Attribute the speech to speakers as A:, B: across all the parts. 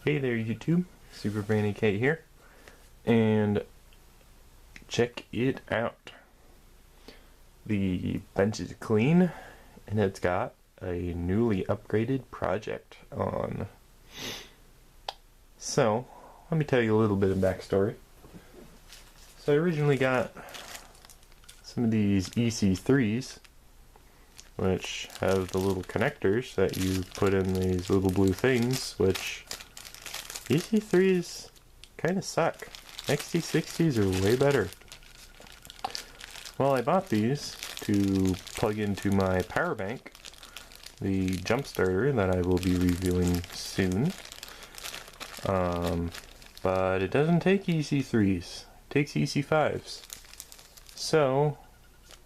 A: Hey there YouTube, SuperBrandyK here, and check it out. The bench is clean, and it's got a newly upgraded project on. So, let me tell you a little bit of backstory. So I originally got some of these EC3s, which have the little connectors that you put in these little blue things, which EC3s kind of suck. XT60s are way better. Well, I bought these to plug into my power bank, the jump starter that I will be reviewing soon. But it doesn't take EC3s, it takes EC5s. So,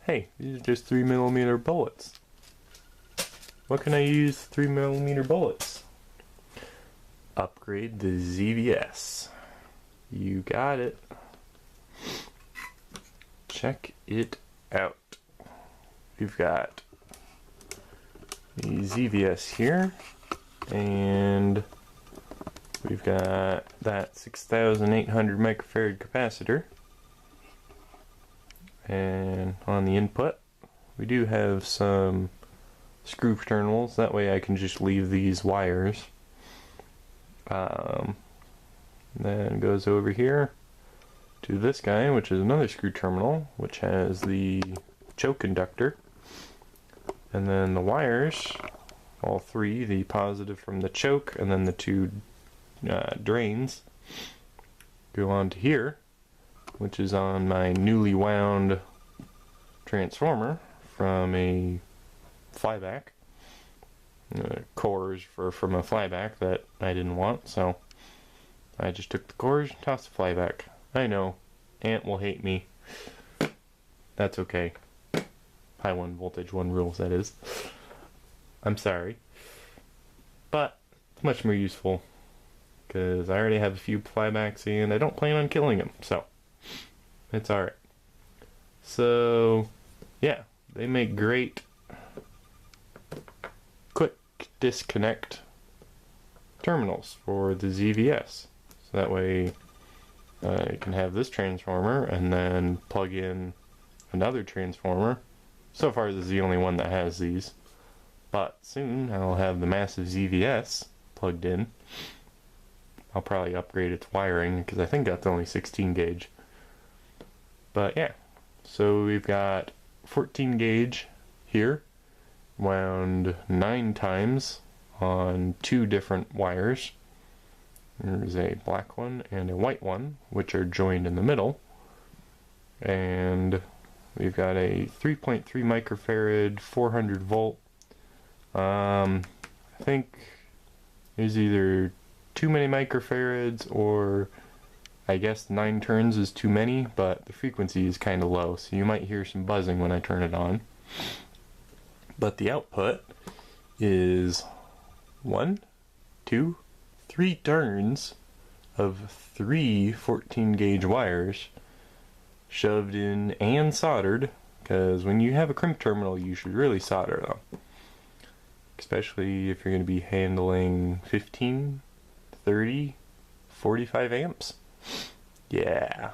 A: hey, these are just 3mm bullets. What can I use 3mm bullets? Upgrade the ZVS. You got it. Check it out. We've got the ZVS here, and we've got that 6,800 microfarad capacitor. And on the input, we do have some screw terminals. That way I can just leave these wires. Then it goes over here to this guy, which is another screw terminal, which has the choke conductor. And then the wires, all three, the positive from the choke and then the two drains, go on to here, which is on my newly wound transformer from a flyback. Cores from a flyback that I didn't want, so I just took the cores and tossed the flyback. I know, Ant will hate me. That's okay. High one voltage, one rules, that is. I'm sorry. But it's much more useful, because I already have a few flybacks and I don't plan on killing them, so it's alright. So, yeah, they make great disconnect terminals for the ZVS. So that way you can have this transformer and then plug in another transformer. So far this is the only one that has these, but soon I'll have the massive ZVS plugged in. I'll probably upgrade its wiring because I think that's only 16 gauge. But yeah, so we've got 14 gauge here, wound 9 times on 2 different wires. There's a black one and a white one, which are joined in the middle. And we've got a 3.3 microfarad 400 volt. I think there's either too many microfarads, or I guess 9 turns is too many, but the frequency is kind of low, so you might hear some buzzing when I turn it on. But the output is 1, 2, 3 turns of 3 14 gauge wires shoved in and soldered, because when you have a crimp terminal you should really solder them, especially if you're going to be handling 15, 30, 45 amps. Yeah,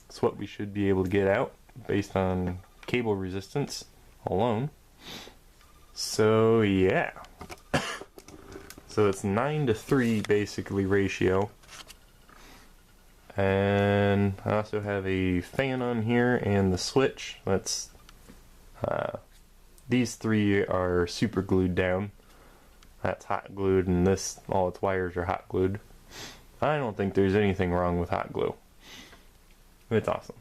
A: that's what we should be able to get out based on cable resistance alone. So yeah, so it's 9:3 basically ratio, and I also have a fan on here and the switch. That's these 3 are super glued down. That's hot glued, and this, all its wires are hot glued. I don't think there's anything wrong with hot glue. It's awesome.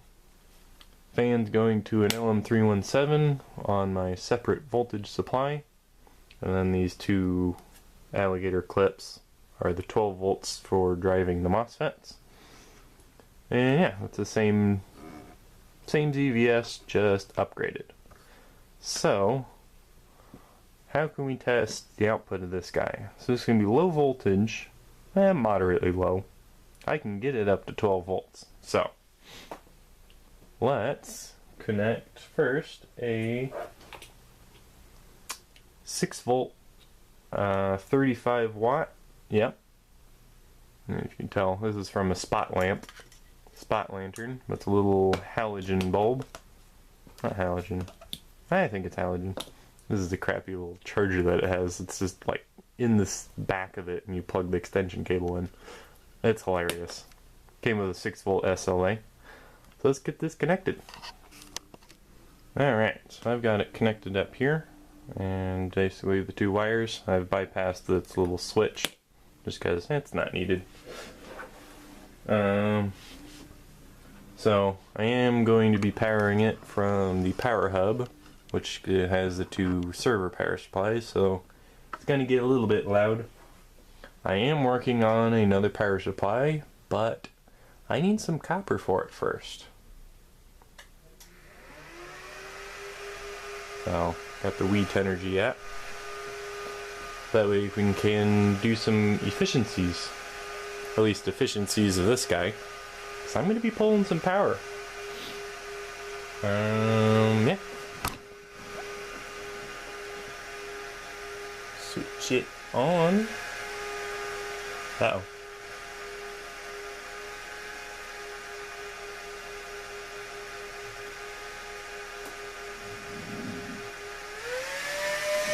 A: Fan's going to an LM317 on my separate voltage supply, and then these 2 alligator clips are the 12 volts for driving the MOSFETs. And yeah, it's the same ZVS, just upgraded. So how can we test the output of this guy? So it's going to be low voltage, moderately low. I can get it up to 12 volts. So let's connect first a 6 volt 35 watt, yep, And as you can tell, this is from a spot lantern. That's a little halogen bulb. Not halogen. I think it's halogen. This is the crappy little charger that it has. It's just like in this back of it, and you plug the extension cable in. It's hilarious. Came with a 6-volt SLA. So let's get this connected. Alright, so I've got it connected up here, and basically the two wires, I've bypassed this little switch just because it's not needed. So I am going to be powering it from the power hub, which has the two server power supplies, so it's going to get a little bit loud. I am working on another power supply, but I need some copper for it first. So, got the Wheat Energy app. That way we can do some efficiencies. At least efficiencies of this guy. So I'm going to be pulling some power. Yeah. Switch it on. Uh-oh.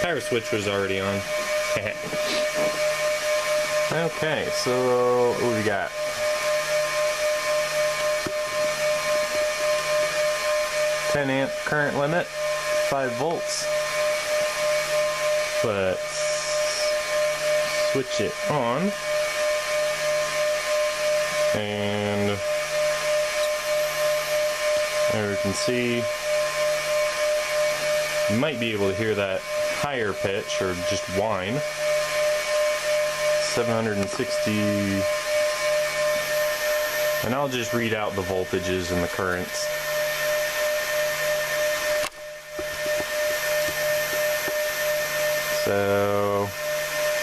A: Power switch was already on. Okay, so what do we got? 10 amp current limit, 5 volts. Let's switch it on. And there we can see, you might be able to hear that higher pitch or just whine. 760, and I'll just read out the voltages and the currents. So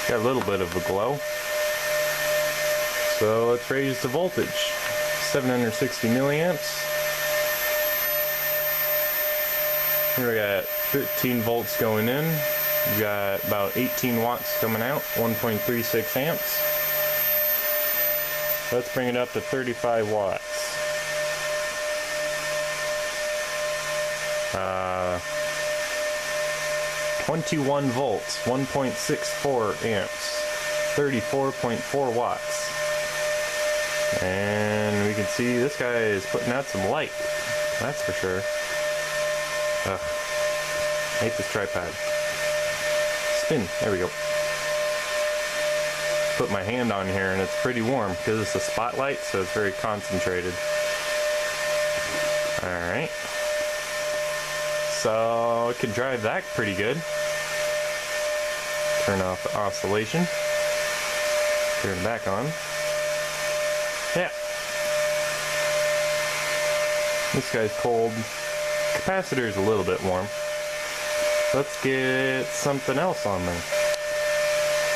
A: got a little bit of a glow. So let's raise the voltage. 760 milliamps. Here we got 13 volts going in. We've got about 18 watts coming out, 1.36 amps. Let's bring it up to 35 watts. 21 volts, 1.64 amps, 34.4 watts. And we can see this guy is putting out some light, that's for sure. Ugh, I hate this tripod. Spin, there we go. Put my hand on here and it's pretty warm because it's a spotlight, so it's very concentrated. Alright. So it can drive that pretty good. Turn off the oscillation. Turn it back on. Yeah. This guy's cold. Capacitor's a little bit warm. Let's get something else on there.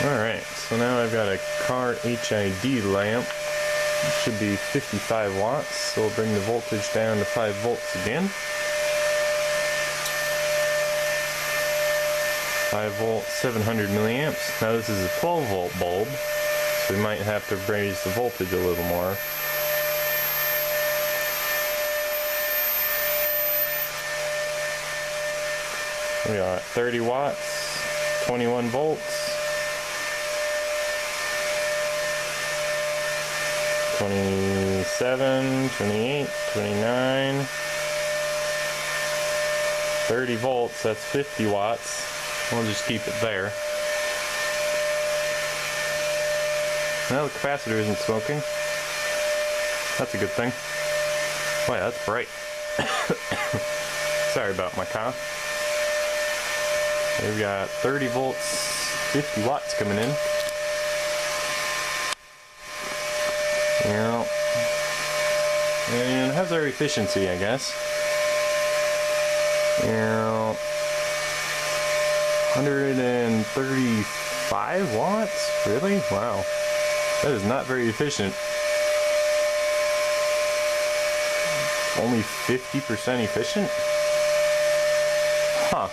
A: Alright, so now I've got a car HID lamp. It should be 55 watts, so we'll bring the voltage down to 5 volts again. 5 volts, 700 milliamps. Now this is a 12 volt bulb, so we might have to raise the voltage a little more. We got 30 watts, 21 volts, 27, 28, 29, 30 volts, that's 50 watts. We'll just keep it there. Now the capacitor isn't smoking. That's a good thing. Boy, that's bright. Sorry about my cough. We've got 30 volts, 50 watts coming in. Yeah. And how's our efficiency, I guess? Yeah. 135 watts? Really? Wow. That is not very efficient. Only 50% efficient? Huh.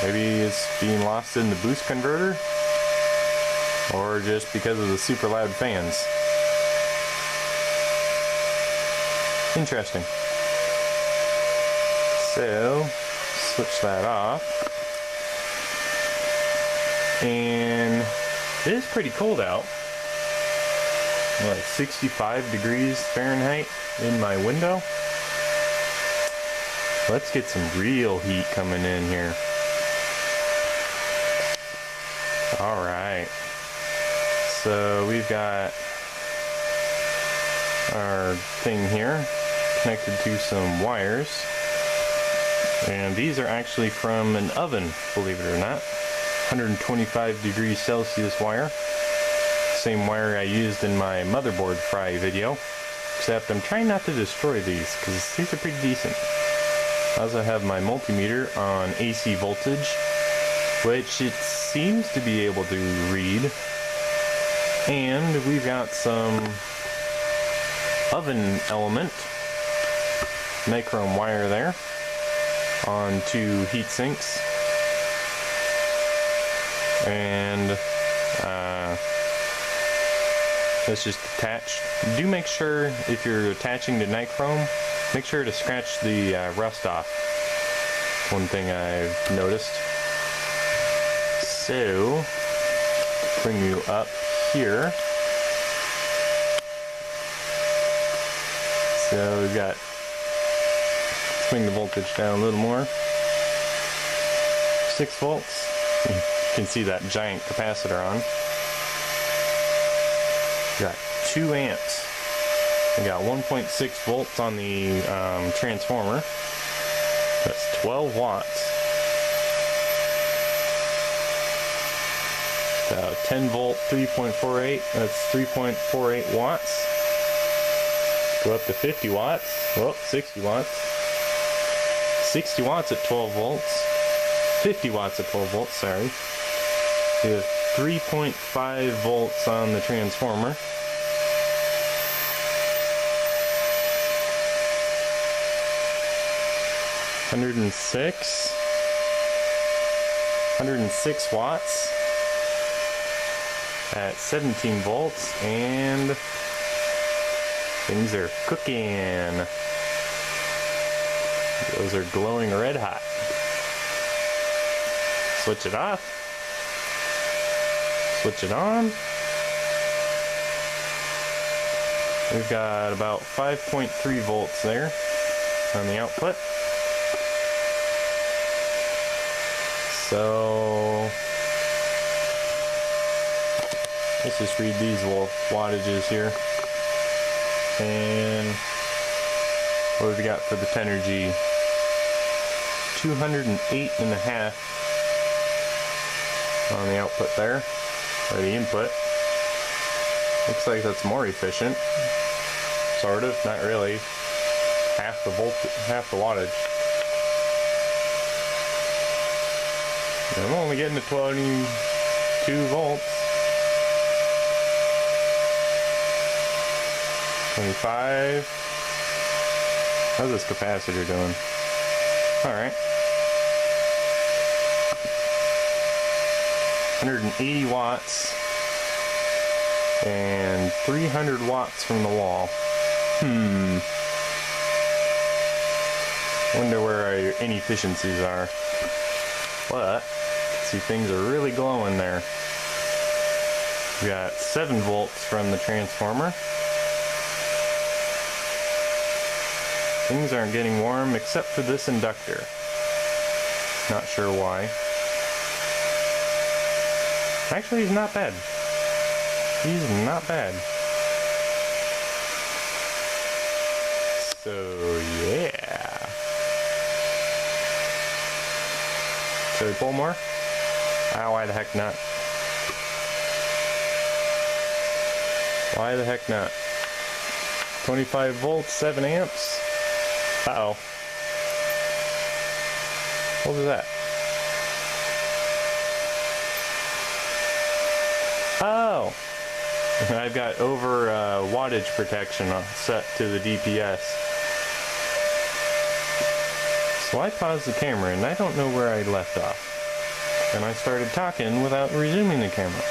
A: Maybe it's being lost in the boost converter? or just because of the super loud fans. Interesting. So, switch that off. And it is pretty cold out. Like 65 degrees Fahrenheit in my window. Let's get some real heat coming in here. Alright. So we've got our thing here connected to some wires. And these are actually from an oven, believe it or not. 125 degrees Celsius wire. Same wire I used in my motherboard fry video. Except I'm trying not to destroy these because these are pretty decent. I also have my multimeter on AC voltage, which it seems to be able to read. And we've got some oven element, nichrome wire there, on two heat sinks. And that's just attached. Do make sure, if you're attaching to nichrome, make sure to scratch the rust off. One thing I've noticed. So, bring you up here. So we've got, swing the voltage down a little more. 6 volts. You can see that giant capacitor on. Got 2 amps. We got 1.6 volts on the transformer. That's 12 watts. 10 volt 3.48. That's 3.48 watts. Go up to 50 watts. Well, 60 watts. 60 watts at 12 volts. 50 watts at 12 volts, sorry. We have 3.5 volts on the transformer. $106 watts at 17 volts, and things are cooking. Those are glowing red hot. Switch it off. Switch it on. We've got about 5.3 volts there on the output. So let's just read these little wattages here. And what have we got for the Tenergy? 208.5 on the output there, or the input. Looks like that's more efficient. Sort of, not really. Half the wattage. I'm only getting to 22 volts. 25. How's this capacitor doing? Alright. 180 watts. And 300 watts from the wall. Wonder where our inefficiencies are. But, see, things are really glowing there. We got 7 volts from the transformer. Things aren't getting warm except for this inductor. Not sure why. Actually, he's not bad. He's not bad. So, yeah. Should we pull more? Ah, why the heck not? Why the heck not? 25 volts, 7 amps. Uh-oh. What was that? Oh! I've got over wattage protection set to the DPS. So I paused the camera and I don't know where I left off. And I started talking without resuming the camera.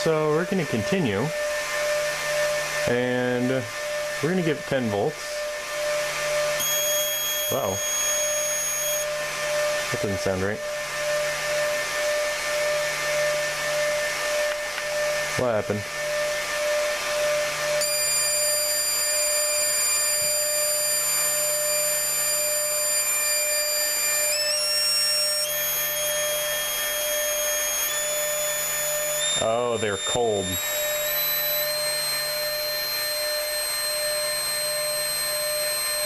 A: So we're going to continue, and we're going to give it 10 volts. Wow, that doesn't sound right. What happened? Oh, they're cold.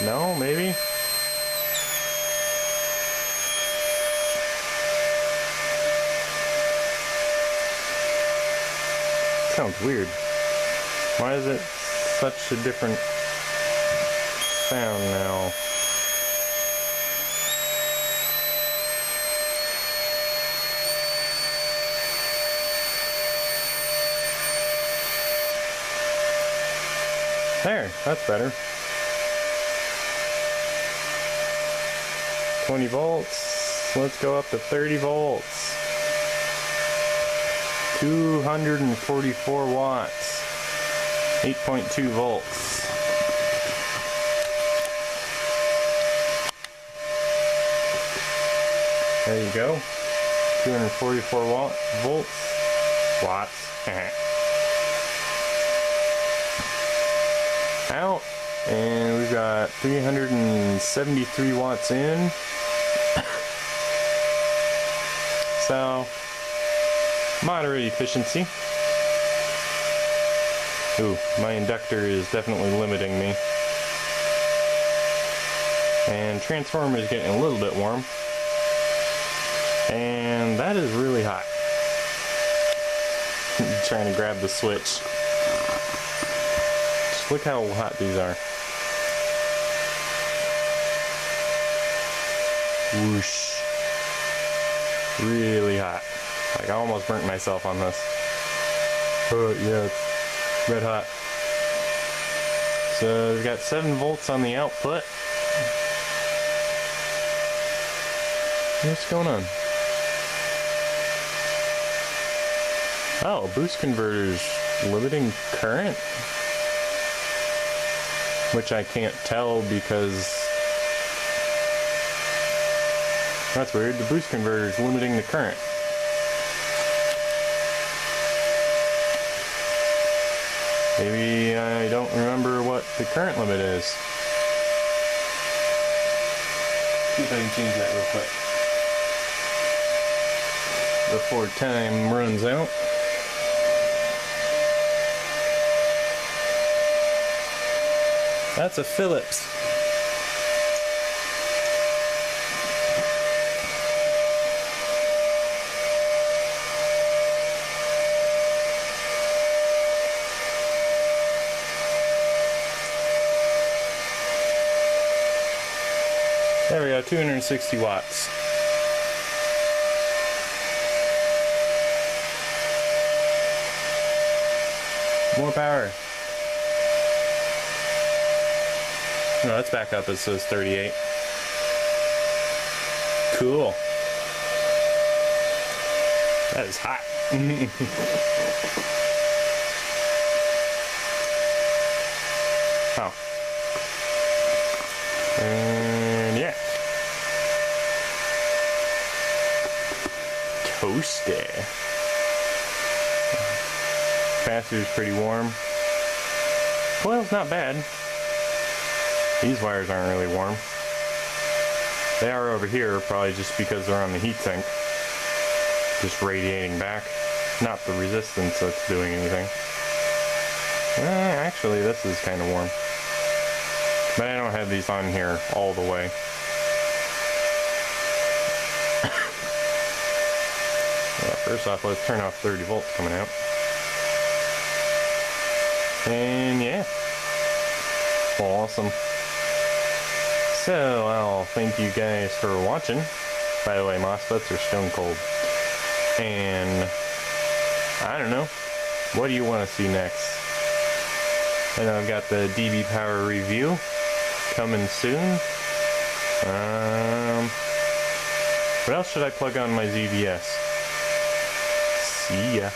A: No, maybe? Sounds weird. Why is it such a different sound now? There, that's better. 20 volts. Let's go up to 30 volts. 244 watts. 8.2 volts. There you go. 244 watts. Out, and we've got 373 watts in. So, moderate efficiency. Ooh, my inductor is definitely limiting me. And transformer is getting a little bit warm. And that is really hot. I'm trying to grab the switch. Look how hot these are. Whoosh. Really hot. Like, I almost burnt myself on this. Oh, yeah, it's red hot. So, we've got 7 volts on the output. What's going on? Oh, boost converters limiting current? Which I can't tell because that's weird. The boost converter is limiting the current. Maybe I don't remember what the current limit is. See if I can change that real quick before time runs out. That's a Phillips. There we go, 260 watts. More power. No, let's back up. It says 38. Cool. That is hot. Oh. And yeah. Toasty. Capacitor's pretty warm. Coil's not bad. These wires aren't really warm. They are over here, probably just because they're on the heatsink. Just radiating back. Not the resistance that's doing anything. Actually, this is kind of warm. But I don't have these on here all the way. Well, first off, let's turn off 30 volts coming out. And yeah. Awesome. So, I'll thank you guys for watching. By the way, MOSFETs are stone cold. And I don't know. What do you want to see next? I know I've got the DB Power review coming soon. What else should I plug on my ZVS? See ya.